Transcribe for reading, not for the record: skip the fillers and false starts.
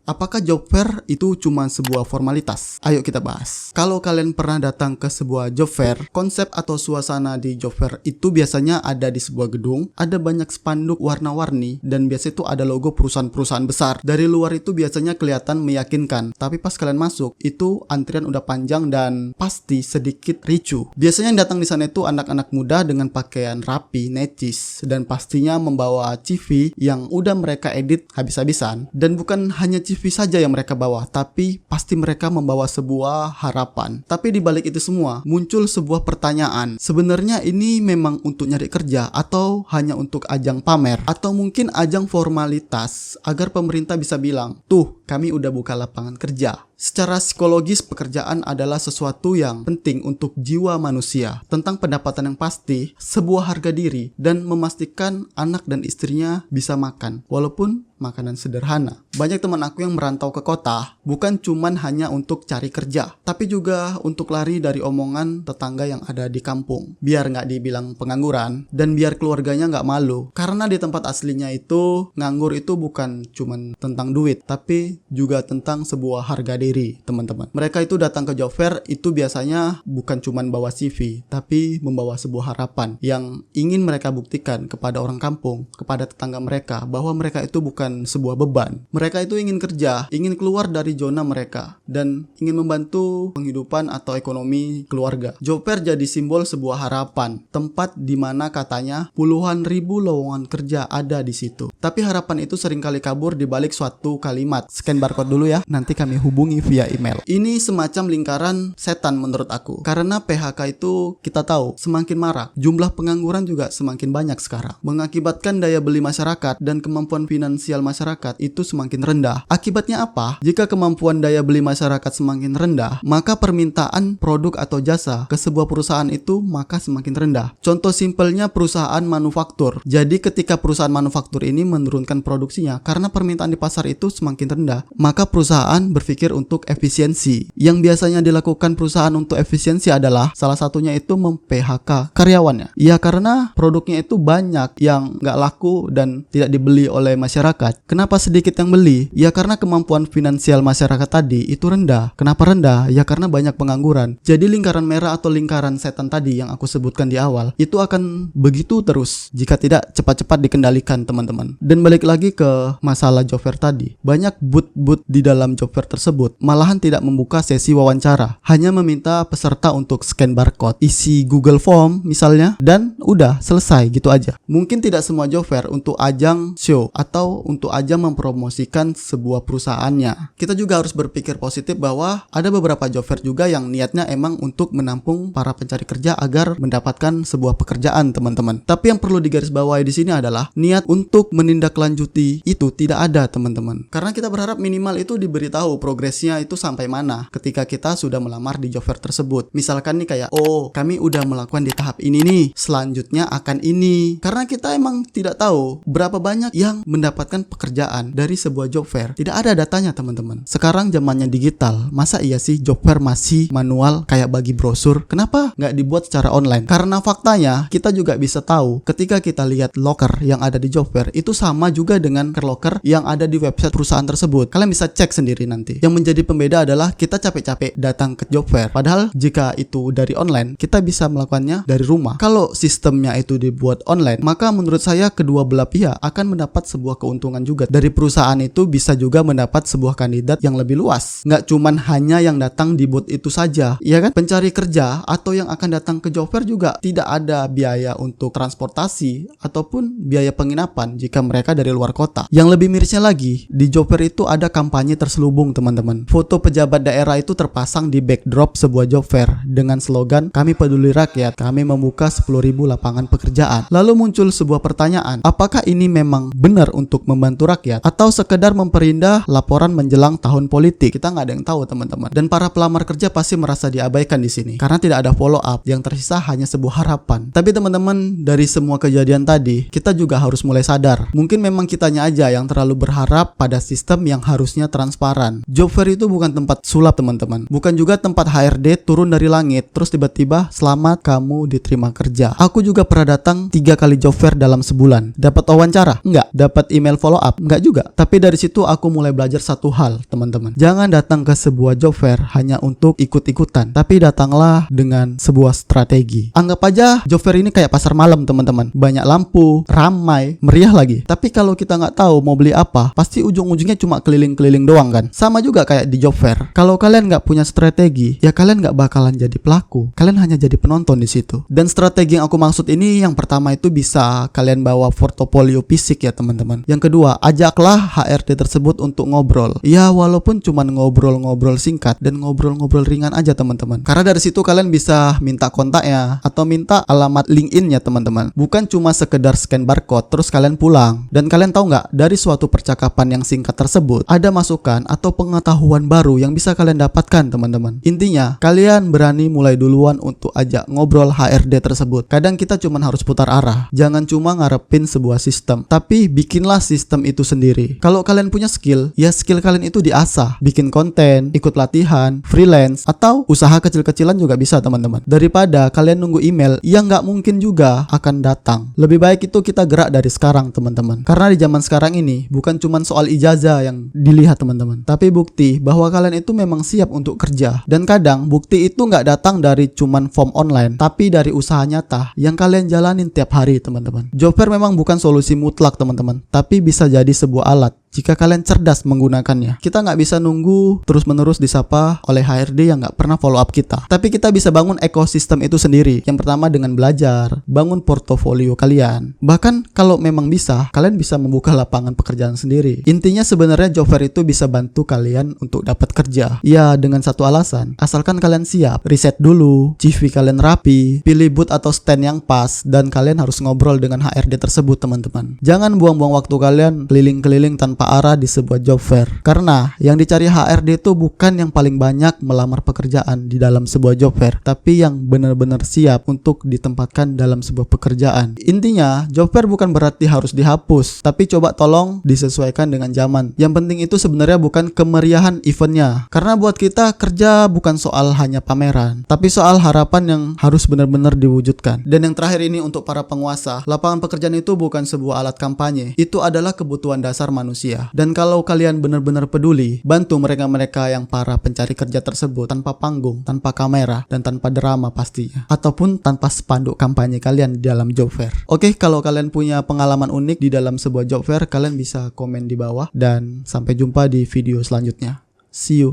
Apakah job fair itu cuma sebuah formalitas? Ayo kita bahas. Kalau kalian pernah datang ke sebuah job fair, konsep atau suasana di job fair itu biasanya ada di sebuah gedung, ada banyak spanduk warna-warni, dan biasanya itu ada logo perusahaan-perusahaan besar. Dari luar itu biasanya kelihatan meyakinkan, tapi pas kalian masuk, itu antrian udah panjang dan pasti sedikit ricuh. Biasanya yang datang di sana itu anak-anak muda dengan pakaian rapi, necis, dan pastinya membawa CV yang udah mereka edit habis-habisan. Dan bukan hanya CV saja yang mereka bawa, tapi pasti mereka membawa sebuah harapan. Tapi di balik itu semua, muncul sebuah pertanyaan. Sebenarnya ini memang untuk nyari kerja atau hanya untuk ajang pamer? Atau mungkin ajang formalitas agar pemerintah bisa bilang, tuh kami udah buka lapangan kerja. Secara psikologis, pekerjaan adalah sesuatu yang penting untuk jiwa manusia. Tentang pendapatan yang pasti, sebuah harga diri, dan memastikan anak dan istrinya bisa makan, walaupun makanan sederhana. Banyak teman aku yang merantau ke kota, bukan cuman hanya untuk cari kerja, tapi juga untuk lari dari omongan tetangga yang ada di kampung. Biar nggak dibilang pengangguran, dan biar keluarganya nggak malu. Karena di tempat aslinya itu, nganggur itu bukan cuman tentang duit, tapi juga tentang sebuah harga diri, teman-teman. Mereka itu datang ke job fair itu biasanya bukan cuman bawa CV, tapi membawa sebuah harapan yang ingin mereka buktikan kepada orang kampung, kepada tetangga mereka, bahwa mereka itu bukan sebuah beban. Mereka itu ingin kerja, ingin keluar dari zona mereka, dan ingin membantu penghidupan atau ekonomi keluarga. Job fair jadi simbol sebuah harapan, tempat di mana katanya puluhan ribu lowongan kerja ada di situ. Tapi harapan itu seringkali kabur di balik suatu kalimat. Scan barcode dulu ya, nanti kami hubungi via email. Ini semacam lingkaran setan menurut aku. Karena PHK itu kita tahu semakin marak, jumlah pengangguran juga semakin banyak sekarang, mengakibatkan daya beli masyarakat dan kemampuan finansial masyarakat itu semakin rendah. Akibatnya apa? Jika kemampuan daya beli masyarakat semakin rendah, maka permintaan produk atau jasa ke sebuah perusahaan itu maka semakin rendah. Contoh simpelnya perusahaan manufaktur. Jadi ketika perusahaan manufaktur ini menurunkan produksinya karena permintaan di pasar itu semakin rendah, maka perusahaan berpikir untuk efisiensi. Yang biasanya dilakukan perusahaan untuk efisiensi adalah salah satunya itu mem-PHK karyawannya. Ya karena produknya itu banyak yang nggak laku dan tidak dibeli oleh masyarakat. Kenapa sedikit yang beli? Ya karena kemampuan finansial masyarakat tadi itu rendah. Kenapa rendah? Ya karena banyak pengangguran. Jadi lingkaran merah atau lingkaran setan tadi yang aku sebutkan di awal itu akan begitu terus jika tidak cepat-cepat dikendalikan, teman-teman. Dan balik lagi ke masalah job fair tadi. Banyak booth-booth di dalam job fair tersebut malahan tidak membuka sesi wawancara, hanya meminta peserta untuk scan barcode, isi Google Form misalnya, dan udah selesai gitu aja. Mungkin tidak semua job fair untuk ajang show atau untuk ajang mempromosikan sebuah perusahaannya. Kita juga harus berpikir positif bahwa ada beberapa job fair juga yang niatnya emang untuk menampung para pencari kerja agar mendapatkan sebuah pekerjaan, teman-teman. Tapi yang perlu digarisbawahi di sini adalah niat untuk menindaklanjuti itu tidak ada, teman-teman. Karena kita berharap minimal itu diberitahu progresnya itu sampai mana ketika kita sudah melamar di job fair tersebut. Misalkan nih kayak, oh kami udah melakukan di tahap ini nih, selanjutnya akan ini. Karena kita emang tidak tahu berapa banyak yang mendapatkan pekerjaan dari sebuah job fair. Tidak ada datanya, teman-teman. Sekarang zamannya digital, masa iya sih job fair masih manual kayak bagi brosur? Kenapa nggak dibuat secara online? Karena faktanya kita juga bisa tahu ketika kita lihat locker yang ada di job fair itu sama juga dengan locker yang ada di website perusahaan tersebut. Kalian bisa cek sendiri nanti. Yang menjadi pembeda adalah kita capek-capek datang ke job fair. Padahal jika itu dari online, kita bisa melakukannya dari rumah. Kalau sistemnya itu dibuat online, maka menurut saya kedua belah pihak akan mendapat sebuah keuntungan juga. Dari perusahaan itu bisa juga mendapat sebuah kandidat yang lebih luas. Nggak cuman hanya yang datang di booth itu saja. Iya kan? Pencari kerja atau yang akan datang ke job fair juga tidak ada biaya untuk transportasi ataupun biaya penginapan jika mereka dari luar kota. Yang lebih mirisnya lagi, di job fair itu ada kampanye terselubung, teman-teman. Foto pejabat daerah itu terpasang di backdrop sebuah job fair dengan slogan "Kami peduli rakyat, kami membuka 10.000 lapangan pekerjaan". Lalu muncul sebuah pertanyaan, apakah ini memang benar untuk membantu rakyat atau sekedar memperindah laporan menjelang tahun politik? Kita nggak ada yang tahu, teman-teman. Dan para pelamar kerja pasti merasa diabaikan di sini karena tidak ada follow up. Yang tersisa hanya sebuah harapan. Tapi teman-teman, dari semua kejadian tadi, kita juga harus mulai sadar. Mungkin memang kitanya aja yang terlalu berharap pada sistem yang harusnya transparan. Job fair itu bukan tempat sulap teman-teman. Bukan juga tempat HRD turun dari langit terus tiba-tiba selamat kamu diterima kerja. Aku juga pernah datang 3 kali job fair dalam sebulan. Dapat wawancara? Enggak. Dapat email follow up? Enggak juga. Tapi dari situ aku mulai belajar satu hal teman-teman. Jangan datang ke sebuah job fair hanya untuk ikut-ikutan, tapi datanglah dengan sebuah strategi. Anggap aja job fair ini kayak pasar malam teman-teman. Banyak lampu, ramai, meriah lagi. Tapi kalau kita nggak tahu mau beli apa, pasti ujung-ujungnya cuma keliling-keliling doang kan. Sama juga kayak di job fair. Kalau kalian nggak punya strategi, ya kalian nggak bakalan jadi pelaku. Kalian hanya jadi penonton di situ. Dan strategi yang aku maksud ini, yang pertama itu bisa kalian bawa portofolio fisik ya teman-teman. Yang kedua, ajaklah HRD tersebut untuk ngobrol. Ya walaupun cuma ngobrol-ngobrol singkat dan ngobrol-ngobrol ringan aja teman-teman. Karena dari situ kalian bisa minta kontaknya atau minta alamat LinkedIn-nya teman-teman. Bukan cuma sekedar scan barcode terus kalian pulang. Dan kalian tahu nggak, dari suatu percakapan yang singkat tersebut ada masukan atau pengetahuan baru yang bisa kalian dapatkan teman-teman. Intinya, kalian berani mulai duluan untuk ajak ngobrol HRD tersebut. Kadang kita cuma harus putar arah. Jangan cuma ngarepin sebuah sistem, tapi bikinlah sistem itu sendiri. Kalau kalian punya skill, ya skill kalian itu diasah. Bikin konten, ikut latihan, freelance, atau usaha kecil-kecilan juga bisa teman-teman. Daripada kalian nunggu email yang nggak mungkin juga akan datang. Lebih baik itu kita gerak dari sekarang teman-teman. Karena di zaman sekarang ini bukan cuma soal ijazah yang dilihat teman-teman, tapi bukti bahwa kalian itu memang siap untuk kerja. Dan kadang bukti itu nggak datang dari cuman form online, tapi dari usaha nyata yang kalian jalanin tiap hari teman-teman. Job fair memang bukan solusi mutlak teman-teman, tapi bisa jadi sebuah alat jika kalian cerdas menggunakannya. Kita nggak bisa nunggu terus-menerus disapa oleh HRD yang nggak pernah follow up kita. Tapi kita bisa bangun ekosistem itu sendiri. Yang pertama dengan belajar, bangun portofolio kalian. Bahkan kalau memang bisa, kalian bisa membuka lapangan pekerjaan sendiri. Intinya sebenarnya job fair itu bisa bantu kalian untuk dapat kerja. Ya dengan satu alasan, asalkan kalian siap. Riset dulu, CV kalian rapi, pilih booth atau stand yang pas, dan kalian harus ngobrol dengan HRD tersebut teman-teman. Jangan buang-buang waktu kalian keliling-keliling tanpa arah di sebuah job fair. Karena yang dicari HRD itu bukan yang paling banyak melamar pekerjaan di dalam sebuah job fair, tapi yang benar-benar siap untuk ditempatkan dalam sebuah pekerjaan. Intinya, job fair bukan berarti harus dihapus, tapi coba tolong disesuaikan dengan zaman. Yang penting itu sebenarnya bukan kemeriahan eventnya. Karena buat kita kerja bukan soal hanya pameran, tapi soal harapan yang harus benar-benar diwujudkan. Dan yang terakhir ini untuk para penguasa, lapangan pekerjaan itu bukan sebuah alat kampanye. Itu adalah kebutuhan dasar manusia. Dan kalau kalian benar-benar peduli, bantu mereka-mereka yang para pencari kerja tersebut tanpa panggung, tanpa kamera, dan tanpa drama pastinya. Ataupun tanpa spanduk kampanye kalian di dalam job fair. Oke, kalau kalian punya pengalaman unik di dalam sebuah job fair, kalian bisa komen di bawah. Dan sampai jumpa di video selanjutnya. See you.